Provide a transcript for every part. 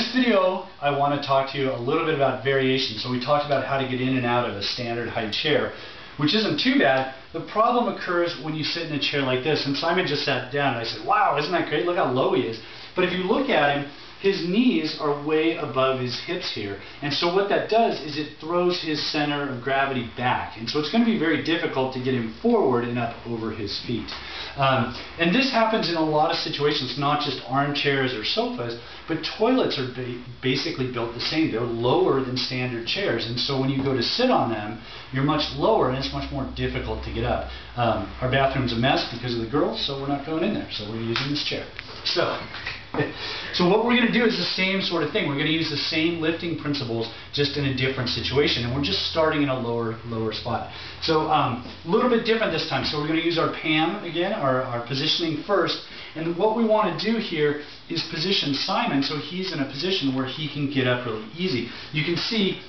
this video, I want to talk to you a little bit about variation. So we talked about how to get in and out of a standard height chair, which isn't too bad. The problem occurs when you sit in a chair like this. And Simon just sat down and I said, wow, isn't that great? Look how low he is. But if you look at him, his knees are way above his hips here. And so what that does is it throws his center of gravity back. And so it's going to be very difficult to get him forward and up over his feet. And this happens in a lot of situations, not just armchairs or sofas, but toilets are basically built the same. They're lower than standard chairs. And so when you go to sit on them, you're much lower and it's much more difficult to get up. Our bathroom's a mess because of the girls, so we're not going in there. So we're using this chair. So what we're going to do is the same sort of thing. We're going to use the same lifting principles, just in a different situation, and we're just starting in a lower spot. So a little bit different this time. So we're going to use our PAM again, our positioning first, and what we want to do here is position Simon so he's in a position where he can get up really easy. You can see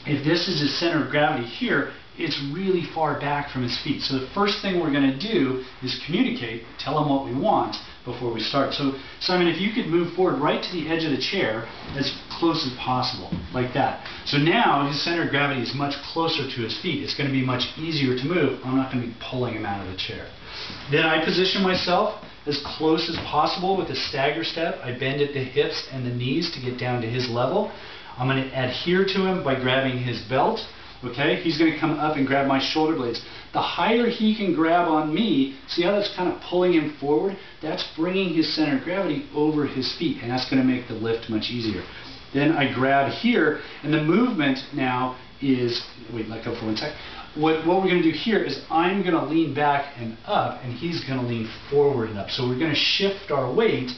if this is his center of gravity here, it's really far back from his feet. So the first thing we're going to do is communicate, tell him what we want before we start. So Simon, if you could move forward right to the edge of the chair as close as possible, like that. So now his center of gravity is much closer to his feet. It's going to be much easier to move. I'm not going to be pulling him out of the chair. Then I position myself as close as possible with a stagger step. I bend at the hips and the knees to get down to his level. I'm going to adhere to him by grabbing his belt. Okay, he's going to come up and grab my shoulder blades. The higher he can grab on me, see how that's kind of pulling him forward? That's bringing his center of gravity over his feet, and that's going to make the lift much easier. Then I grab here, and the movement now is, wait, let go for 1 sec. What we're going to do here is I'm going to lean back and up, and he's going to lean forward and up. So we're going to shift our weight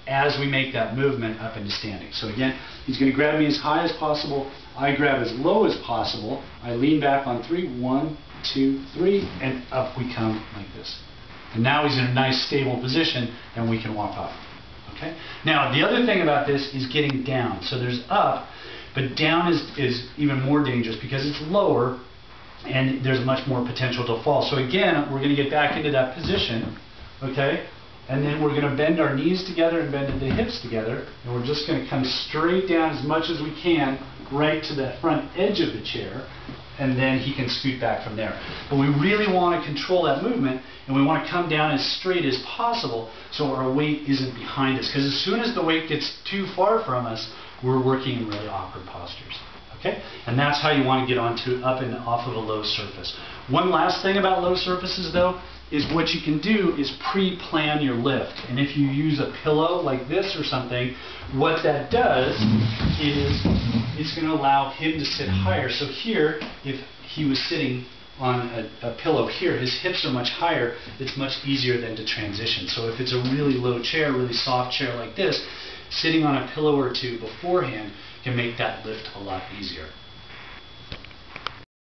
as we make that movement up into standing. So again, he's going to grab me as high as possible. I grab as low as possible. I lean back on 3. 1, 2, 3, and up we come like this. And now he's in a nice stable position, and we can walk off. Okay. Now the other thing about this is getting down. So there's up, but down is even more dangerous because it's lower, and there's much more potential to fall. So again, we're going to get back into that position. Okay. And then we're going to bend our knees together and bend the hips together. And we're just going to come straight down as much as we can right to that front edge of the chair. And then he can scoot back from there. But we really want to control that movement. And we want to come down as straight as possible so our weight isn't behind us. Because as soon as the weight gets too far from us, we're working in really awkward postures. Okay? And that's how you want to get onto up and off of a low surface. One last thing about low surfaces, though, is what you can do is pre-plan your lift. And if you use a pillow like this or something, what that does is it's going to allow him to sit higher. So here, if he was sitting on a pillow here, his hips are much higher, it's much easier then to transition. So if it's a really low chair, really soft chair like this, sitting on a pillow or two beforehand can make that lift a lot easier.